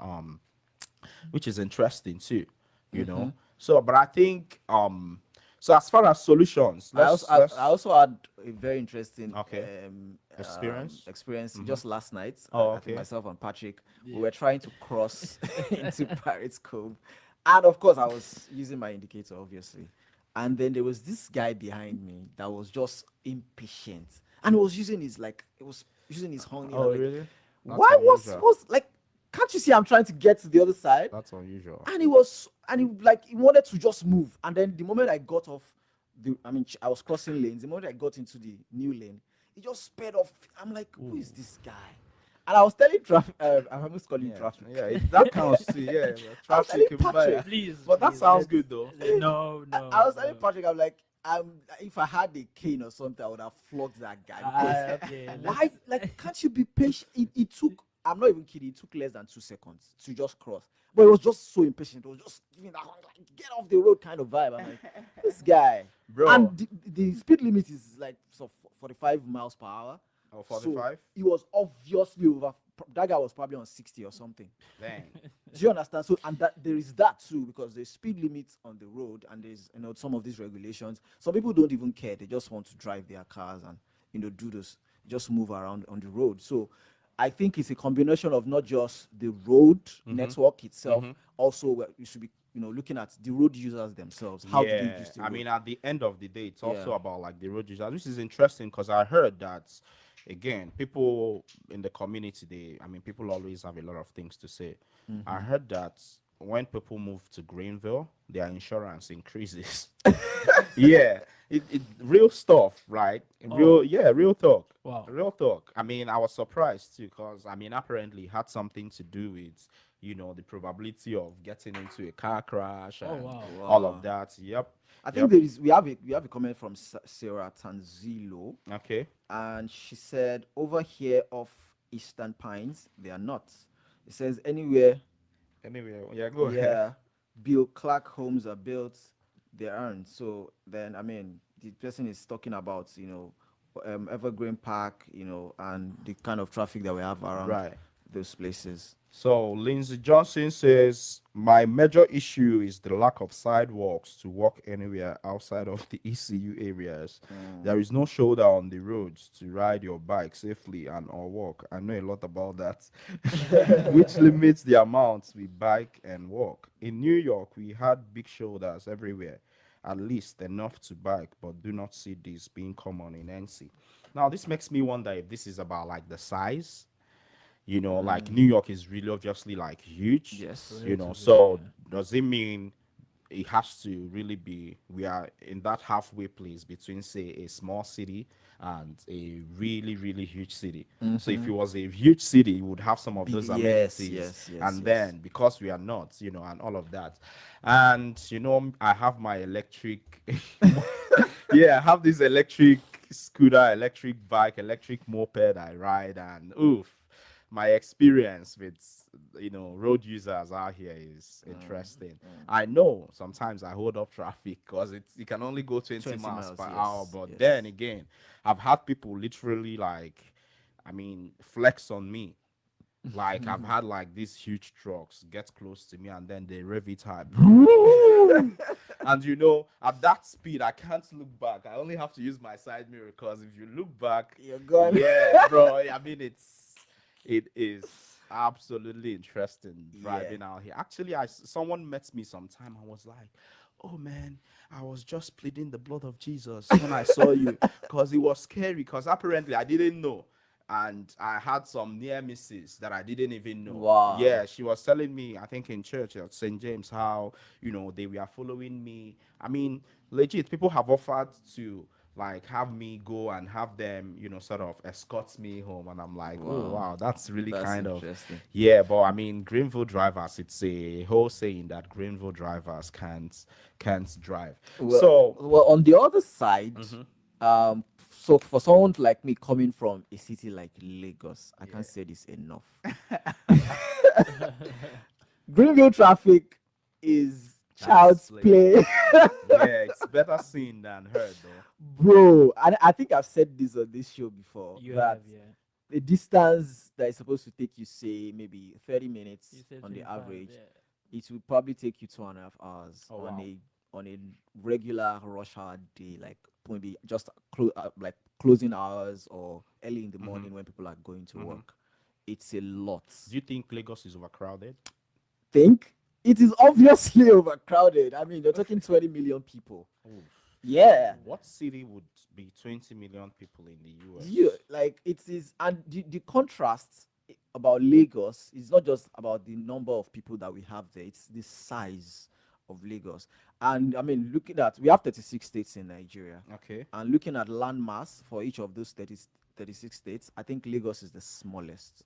which is interesting too. So, but I think so as far as solutions, let's I also had a very interesting Okay. Experience? experience just last night. Oh, I think okay. myself and Patrick, we were trying to cross into Pirates Cove, and of course I was using my indicator, obviously. And then there was this guy behind me that was just impatient, and he was using his horn. Oh, really? That's Why unusual. was like? Can't you see I'm trying to get to the other side? That's unusual. And he wanted to just move. And then the moment I got off I was crossing lanes. The moment I got into the new lane, he just sped off. I'm like, who is this guy? And I was telling traffic, I almost calling traffic. Yeah, that counts too. Yeah, I was traffic. telling Patrick, Please. But that please, sounds let's- good though. No, no. I was telling no. Patrick, I'm like, if I had a cane or something, I would have flogged that guy. Okay, Why? Like, can't you be patient? It took. I'm not even kidding. It took less than 2 seconds to just cross. But it was just so impatient. It was just giving that like get off the road kind of vibe. I'm like, this guy, Bro. And the speed limit is like 45 miles per hour. Oh, 45? So he was obviously over. That guy was probably on 60 or something. Dang. Do you understand? So, and that there is that too, because there's speed limits on the road, and there's some of these regulations. Some people don't even care; they just want to drive their cars and do this, just move around on the road. So, I think it's a combination of not just the road network itself, also you should be looking at the road users themselves. How do they use the road? I mean, at the end of the day, it's also Yeah. about like the road users, which is interesting because I heard that, again, people in the community, people always have a lot of things to say. I heard that when people move to Greenville, their insurance increases. Yeah, it real stuff, right? Real talk. Wow. Real talk. I mean, I was surprised too because apparently it had something to do with the probability of getting into a car crash and wow. all of that. Yep. I think we have a comment from Sarah Tanzilo, Okay. and she said over here off Eastern Pines they are not. It says anywhere. Anyway, yeah, go ahead. Yeah, Bill Clark homes are built, they aren't. So then, the person is talking about Evergreen Park, and the kind of traffic that we have around Right. those places. So Lindsay Johnson says, my major issue is the lack of sidewalks to walk anywhere outside of the ECU areas. There is no shoulder on the roads to ride your bike safely and or walk. I know a lot about that, which limits the amounts we bike and walk. In New York, we had big shoulders everywhere, at least enough to bike, but do not see this being common in NC. Now, this makes me wonder if this is about like the size. Like New York is really obviously like huge. Yes. So does it mean it has to really be, we are in that halfway place between, say, a small city and a really really huge city. So if it was a huge city, you would have some of Big, those yes, amenities, yes, yes, and yes. then because we are not, and all of that. And I have my electric yeah, I have this electric scooter, electric bike, electric moped I ride, and oof, my experience with road users out here is interesting. I know sometimes I hold up traffic because it can only go 20 20 miles miles, per hour, yes, but then yes. again, I've had people literally like, I mean, flex on me. Like I've had like these huge trucks get close to me and then they rev it high. And at that speed, I can't look back. I only have to use my side mirror because if you look back, You're gone. yeah, bro. I mean, it is absolutely interesting Yeah. driving out here. Actually, someone met me sometime. I was like, "Oh man, I was just pleading the blood of Jesus when I saw you," because it was scary. Because apparently I didn't know, and I had some near misses that I didn't even know. Wow. Yeah, she was telling me, I think in church at St. James, how they were following me. I mean, legit, people have offered to like have me go and have them, sort of escort me home, and I'm like, oh Wow. wow, that's really That's kind of, interesting. yeah. But I mean, Greenville drivers, it's a whole saying that Greenville drivers can't drive. Well, So well, on the other side, mhm, so for someone like me coming from a city like Lagos, I yeah, can't say this enough. Greenville traffic is child's child's play. play. Yeah, it's better seen than heard though. Bro, and I think I've said this on this show before You that have, yeah. the distance that is supposed to take you, say, maybe 30 minutes You said on the 25, average, yeah. it will probably take you 2.5 hours Oh on wow. a regular rush hour day, like maybe just like closing hours or early in the Hmm. morning when people are going to Hmm. work. It's a lot. Do you think Lagos is overcrowded? Think it is obviously overcrowded. I mean, you're talking 20 million people. Oof. Yeah. What city would be 20 million people in the You US? like it is, and the contrast about Lagos is not just about the number of people that we have there, it's the size of Lagos. And I mean, looking at, we have 36 states in Nigeria, Okay. and looking at land mass for each of those 36 states, I think Lagos is the smallest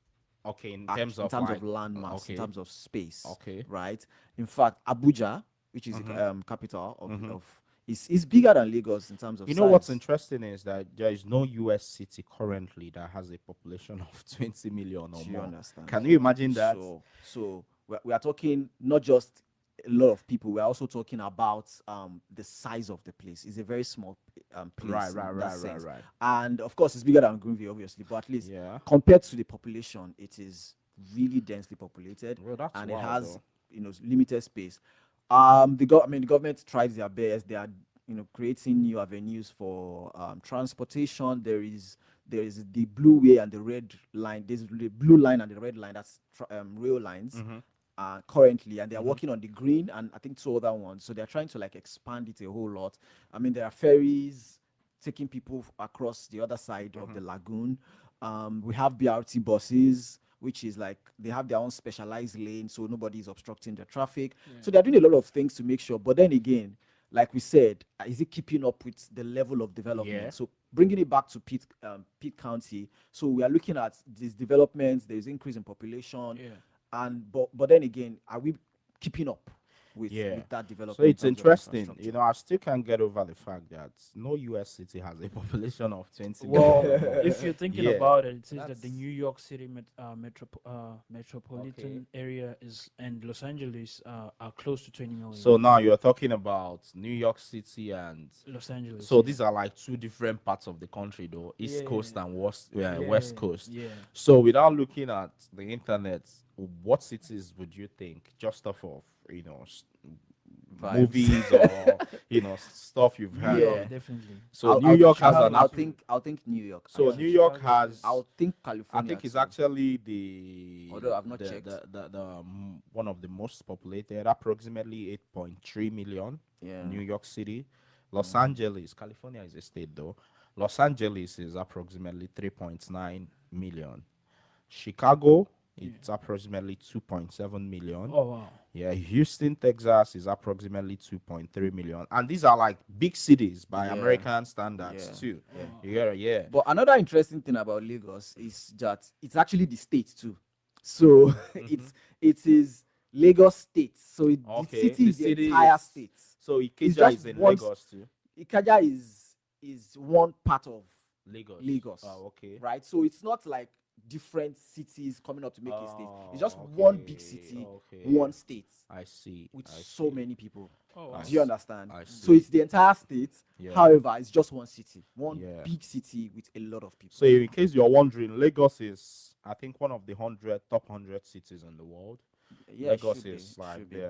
Okay, in terms in of terms like, of land mass, in okay, terms of space, okay. right? In fact, Abuja, which is Mm-hmm. the capital Mm-hmm. of is bigger than Lagos in terms of You know what's size. interesting is that there is no US city currently that has a population of 20 million or Do you more. understand? Can you imagine that? So we are talking not just a lot of people. We are also talking about the size of the place. It's a very small Right, place right, in that right, right, sense, right. and of course, it's bigger than Greenville, obviously. But at least Yeah. compared to the population, it is really densely populated, Well, that's and it wild has though. limited space. The government tries their best. They are creating new avenues for transportation. There is the blue way and the red line. There's the blue line and the red line. That's rail lines Mm-hmm. currently, and they're Mm-hmm. working on the green and I think two other ones. So they're trying to like expand it a whole lot. I mean, there are ferries taking people across the other side of Mm-hmm. the lagoon. We have BRT buses, which is like they have their own specialized lane, so nobody is obstructing the traffic. So they're doing a lot of things to make sure. But then again, like we said, is it keeping up with the level of Yeah. development? So bringing it back to Pitt County, so we are looking at these developments. There's increase in population, Yeah. and but then again, are we keeping up Yeah. with that So development in it's terms of interesting. infrastructure? I still can't get over the fact that no US city has a population of 20 Well, million or more. if you're thinking Yeah. about it, it says that the That's New York City metropolitan okay. area is and Los Angeles are close to 20 million. So now you're talking about New York City and Los Angeles. so yeah. these are like two different parts of the country though, East Yeah, Coast and West yeah, West Coast. yeah. So without looking at the internet, what cities would you think just off of, Vibes. movies or stuff you've New heard? Yeah. York, definitely. So I'll, New I'll, York has I'll, an I'll app. think I'll think New York. So actually. New York Chicago has I'll think I California. think it's too. actually the Although I've not the, checked. one of the most populated, approximately 8.3 million. Yeah. New York City, Los Angeles, California is a state though. Los Angeles is approximately 3.9 million. Chicago It's approximately 2.7 million. Oh wow. Yeah, Houston, Texas is approximately 2.3 million. And these are like big cities by Yeah. American standards Yeah. too. Yeah. Yeah. But another interesting thing about Lagos is that it's actually the state too. So it is Lagos State. So the Okay, city the is the city entire is- state. So It's Ikeja just is in one Lagos too. Ikaja is one part of Lagos. Lagos. Oh, okay. Right? So it's not like different cities coming up to make a state. It's just Oh, one big okay, city, okay. one state I see. with I so see. many people. Oh wow. Do you understand? I So see. it's the entire state. Yeah. However, it's just one city, one Yeah. big city with a lot of people. So in case you're wondering, Lagos is I think one of the top 100 cities in the world. Yeah, Lagos should be, is like should be.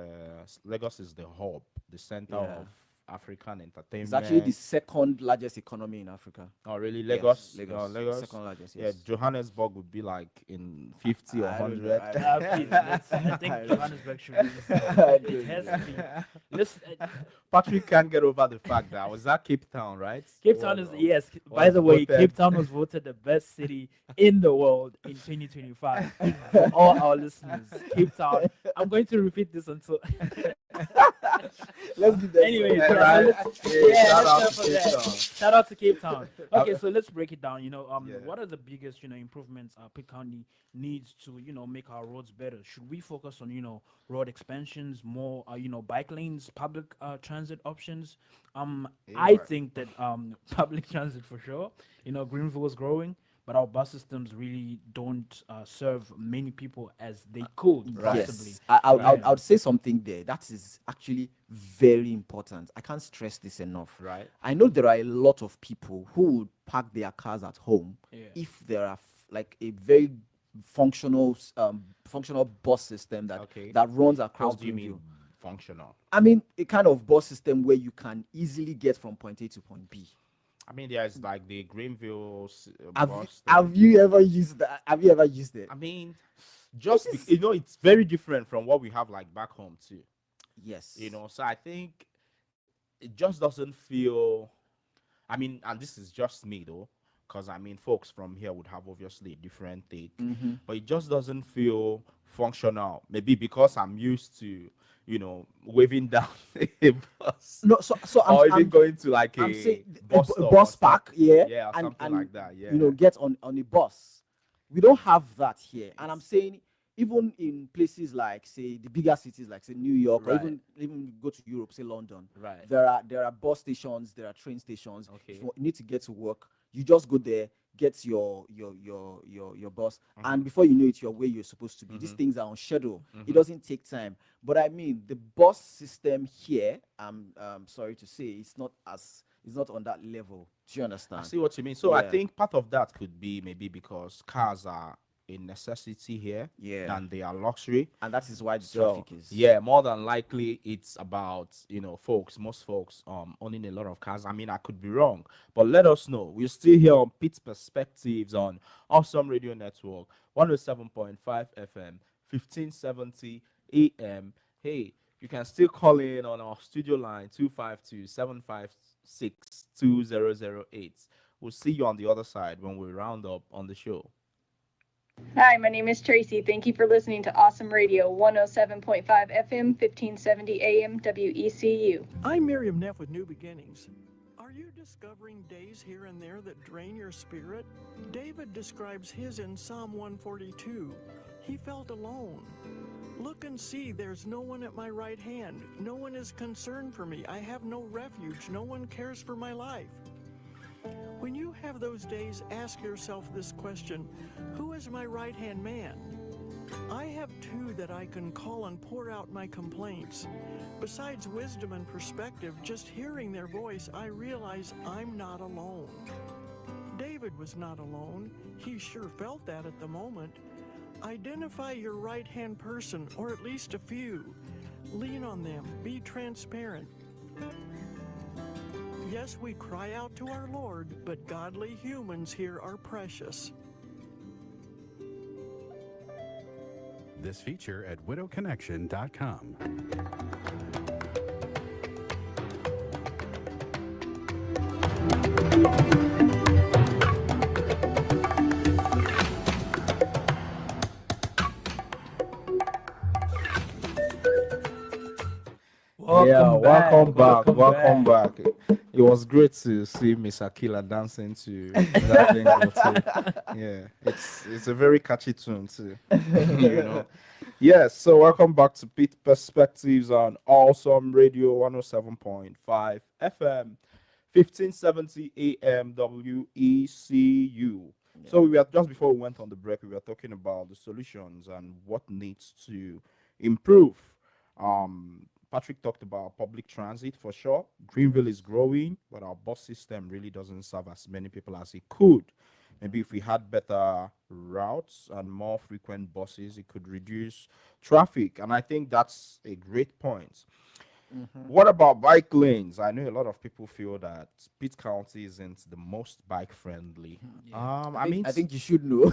Lagos is the hub, the center Yeah. of African entertainment. It's actually the second largest economy in Africa. Oh really? Yes, Lagos? Lagos, Lagos. second largest. Yeah, Yes. Johannesburg would be like in 50 or I don't know, 100. I don't Please, let's, I think I don't- Johannesburg should be. I It don't has know. to be. Let's. Patrick can't get over the fact that I was at Cape Town, right? Cape Town is yes. By was the way, voted- Cape Town was voted the best city in the world in 2025 for all our listeners. Cape Town. I'm going to repeat this until. Let's give them Anyway, some. so Right. let's, Hey, yeah, shout out let's to go for Cape that. Town. Shout out to Cape Town. Okay, so let's break it down. Yeah. What are the biggest, improvements Pitt County needs to, make our roads better? Should we focus on, road expansions, more, bike lanes, public transit options? I think that public transit for sure. Greenville is growing, but our bus systems really don't serve many people as they could possibly. Yes, I Right. would say something there. That is actually very important. I can't stress this enough. Right. I know there are a lot of people who would park their cars at home Yeah. if there are like a very functional bus system that Okay. that runs How across do you Greenville. mean functional? I mean, a kind of bus system where you can easily get from point A to point B. I mean, there's like the Greenville Have, bus have you ever used that? Have you ever used it? I mean, just This is- it's very different from what we have like back home too. Yes. So I think it just doesn't feel. I mean, and this is just me though, because I mean, folks from here would have obviously a different take, but it just doesn't feel functional. Maybe because I'm used to, waving down a bus, No, so or even I'm going to like I'm a saying bus a stop or bus stuff. park, yeah, Yeah, or and something like that. Yeah, get on a bus. We don't have that here, and I'm saying even in places like say the bigger cities like say New York, Right. or even go to Europe, say London. Right. There are bus stations, there are train stations. Okay. If you need to get to work, you just go there, get your bus, and before you know it, you're where you're supposed to be. These things are on schedule. It doesn't take time. But I mean, the bus system here, I'm sorry to say, it's not on that level. Do you I understand? see what you mean. So I Yeah. think part of that could be maybe because cars are a necessity here Yeah. than they are luxury. And that is why the So traffic is. yeah, more than likely it's about most folks owning a lot of cars. I mean, I could be wrong, but let us know. We're still here on Pitt Perspectives on Awesome Radio Network 107.5 FM 1570 AM. Hey, you can still call in on our studio line 252-756-2008. We'll see you on the other side when we round up on the show. Hi, my name is Tracy. Thank you for listening to Awesome Radio 107.5 FM 1570 AM WECU. I'm Miriam Neff with New Beginnings. Are you discovering days here and there that drain your spirit? David describes his in Psalm 142. He felt alone. Look and see, there's no one at my right hand. No one is concerned for me. I have no refuge. No one cares for my life. When you have those days, ask yourself this question: who is my right-hand man? I have two that I can call and pour out my complaints. Besides wisdom and perspective, just hearing their voice, I realize I'm not alone. David was not alone. He sure felt that at the moment. Identify your right-hand person, or at least a few. Lean on them. Be transparent. Yes, we cry out to our Lord, but godly humans here are precious. This feature at widowconnection.com. welcome back, Welcome welcome back. back. It was great to see Miss Akila dancing to that jingle too. Yeah, it's a very catchy tune too. you know. Yes, so welcome back to Pitt Perspectives on Awesome Radio 107.5 FM, 1570 AM WECU. So we were just before we went on the break, we were talking about the solutions and what needs to improve. Patrick talked about public transit for sure. Greenville is growing, but our bus system really doesn't serve as many people as it could. Maybe if we had better routes and more frequent buses, it could reduce traffic. And I think that's a great point. What about bike lanes? I know a lot of people feel that Pitt County isn't the most bike friendly. I think you should know.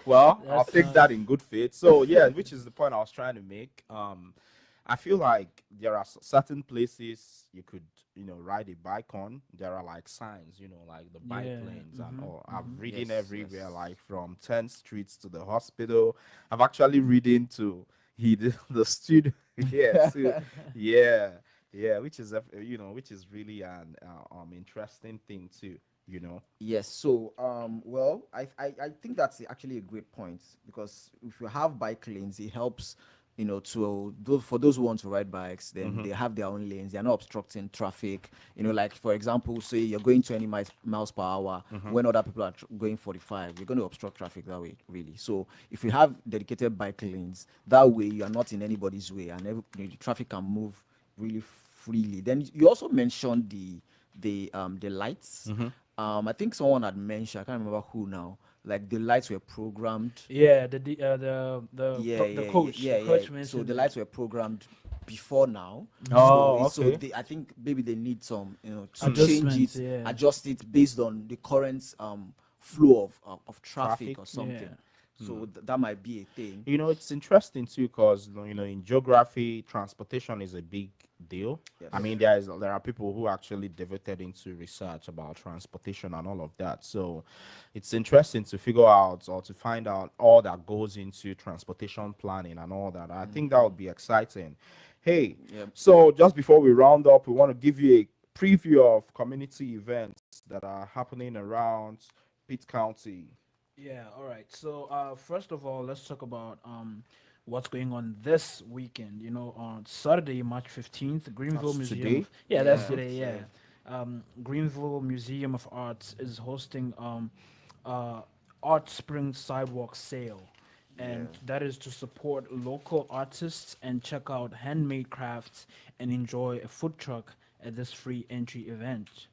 Well, I'll That's take not- that in good faith. So yeah, which is the point I was trying to make. I feel like there are certain places you could, ride a bike on. There are like signs, like the bike Yeah, lanes and mhm, all. I've reading Yes, everywhere, yes. like from 10th streets to the hospital. I've actually reading to the studio. Yeah, too. Yeah, yeah, which is which is really an interesting thing too. You know. Yes. So, well, I think that's actually a great point, because if you have bike lanes, it helps, for those who want to ride bikes, then they have their own lanes. They are not obstructing traffic. Like for example, say you're going 20 miles per hour when other people are going 45. You're going to obstruct traffic that way, really. So if you have dedicated bike lanes, that way you are not in anybody's way, and the traffic can move really freely. Then you also mentioned the lights. I think someone had mentioned, I can't remember who now, like the lights were programmed. Yeah, Yeah, the yeah, coach, yeah, the yeah. coach So mentioned the it. lights were programmed before now. Oh, So okay. I think maybe they need some, to change Adjustments, it, yeah. adjust it based on the current flow of traffic Traffic. or something. Yeah. So that might be a thing. It's interesting too because in geography, transportation is a big deal. Yes. I mean, there are people who actually devoted into research about transportation and all of that. So it's interesting to figure out or to find out all that goes into transportation planning and all that. I think that would be exciting. Hey, Yep. so just before we round up, we want to give you a preview of community events that are happening around Pitt County. Yeah, all right. So, first of all, let's talk about what's going on this weekend. On Saturday, March 15th, Greenville That's Museum. today? Yeah, that's Yeah. today. Yeah, Greenville Museum of Arts is hosting Art Spring Sidewalk Sale, and that is to support local artists and check out handmade crafts and enjoy a food truck at this free entry event.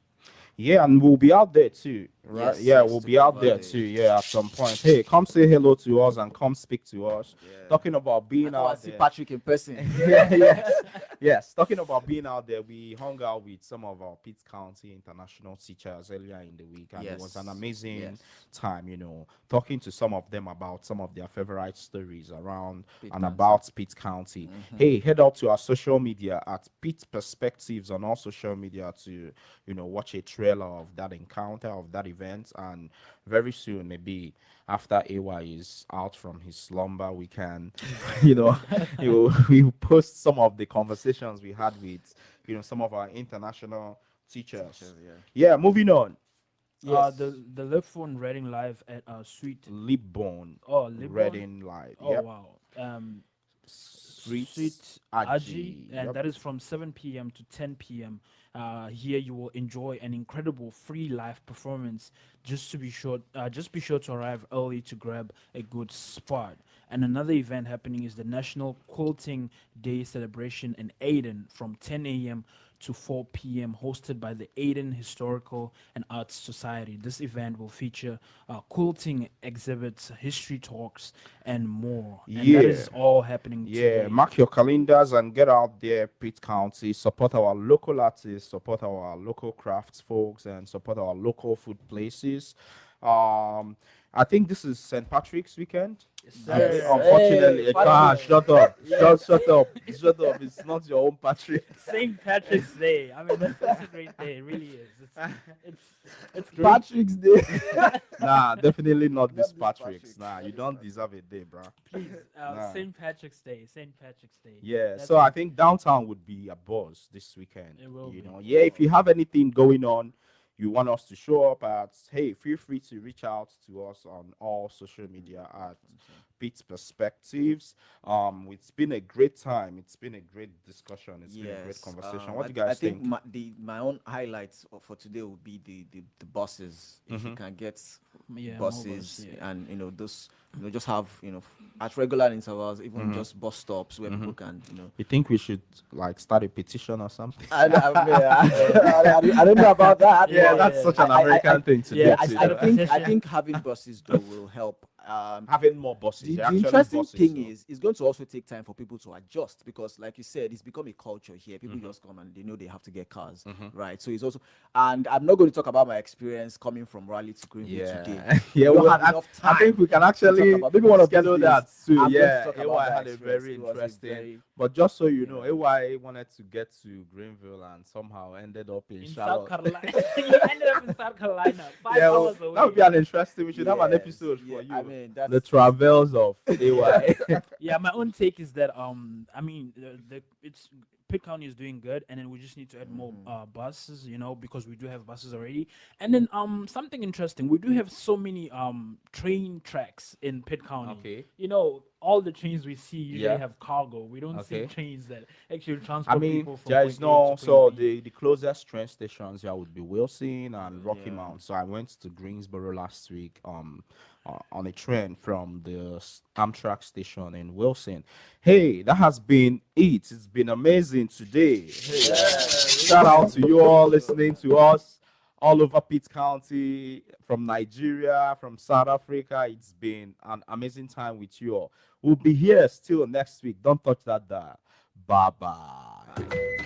Yeah, and we'll be out there too, right? Yes, Yeah, yes, we'll to be out cover there the- too. Yeah, at some point. Hey, come say hello to us and come speak to us. Yeah. Talking about I being come and out see there. Patrick in person. Yeah, yes, yes. Talking about being out there, we hung out with some of our Pitt County international teachers earlier in the week, and it was an Yes, amazing yes. time. Talking to some of them about some of their favorite stories around Pitt and County. about Pitt County. Hey, head out to our social media at Pitt Perspectives on all social media to watch a trailer of that encounter of that event, and very soon, maybe after AY is out from his slumber, we can we post some of the conversations we had with some of our international teachers. Yeah, moving on. Yes. The Live Phone Reading Live at Sweet. Lipbone Lip Reading Live. Oh Yep. wow. Sweet Aji, Aji. and Yep. that is from 7 p.m. to 10 p.m. Here you will enjoy an incredible free live performance. Just be sure to arrive early to grab a good spot. And another event happening is the National Quilting Day celebration in Aden from 10 a.m. to 4 p.m., hosted by the Aden Historical and Arts Society. This event will feature quilting exhibits, history talks, and more. And that is Yeah. all happening Yeah, today. mark your calendars and get out there, Pitt County. Support our local artists, support our local crafts folks, and support our local food places. I think this is St. Patrick's weekend. Yes, I think, sir. unfortunately, Hey, shut up, shut up, shut up. It's not your own Patrick. St. Patrick's Day. I mean, that's a great day. It really is. It's it's great. Patrick's Day. Nah, definitely not this Not this Patrick's. Patrick's. Nah, Not you this don't Patrick's. deserve a day, bro. Please, Nah. St. Patrick's Day. St. Patrick's Day. Yeah, That's so I it. think downtown would be a buzz this weekend. It will You be. know, yeah, if you have anything going on, you want us to show up at, hey, feel free to reach out to us on all social media at Pitt Perspectives. It's been a great time. It's been a great discussion. It's been a great Yes, conversation. What do you I guys think think? my own highlights for today would be the buses. If you Mhm. can get Yeah, more buses, yeah. and those, just have, at regular intervals, even Mhm. just bus stops where people can, You think we should like start a petition or something? I don't know about that. Yeah, but that's such an I- American thing to yeah, do. I, too, I though. think I Petition. think having buses though will help. Having more buses. The actually interesting buses, thing though. is, it's going to also take time for people to adjust, because, like you said, it's become a culture here. People Mm-hmm. just come and they know they have to get cars, right? So it's also, and I'm not going to talk about my experience coming from Raleigh to Greenville today. Yeah, yeah. We don't Well, have enough I think time we can to actually talk about. Maybe one of these schedule days, that too. I'm going to Yeah, talk AY about that had a experience. very It was a interesting. very, But just so you you know, know. AY wanted to get to Greenville and somehow ended up in In South Charlotte. Carolina. You ended up in South Carolina. 5 Yeah, well, hours away. that would be an interesting. We should have an Yes, episode yeah, for you. I mean, The that's travels of AY. Yeah, my own take is that I mean it's Pitt County is doing good, and then we just need to add more buses, because we do have buses already. And then something interesting, we do have so many train tracks in Pitt County. Okay. All the trains we see usually Yeah. have cargo. We don't see Okay. trains that actually I transport mean, people from there point is A no to so point B. the closest train stations here would be Wilson and Rocky Yeah. Mount. So I went to Greensboro last week on a train from the Amtrak station in Wilson. Hey, that has been it. It's been amazing today. Hey, shout out to you all listening to us all over Pitt County, from Nigeria, from South Africa. It's been an amazing time with you all. We'll be here still next week. Don't touch that dial. Bye bye.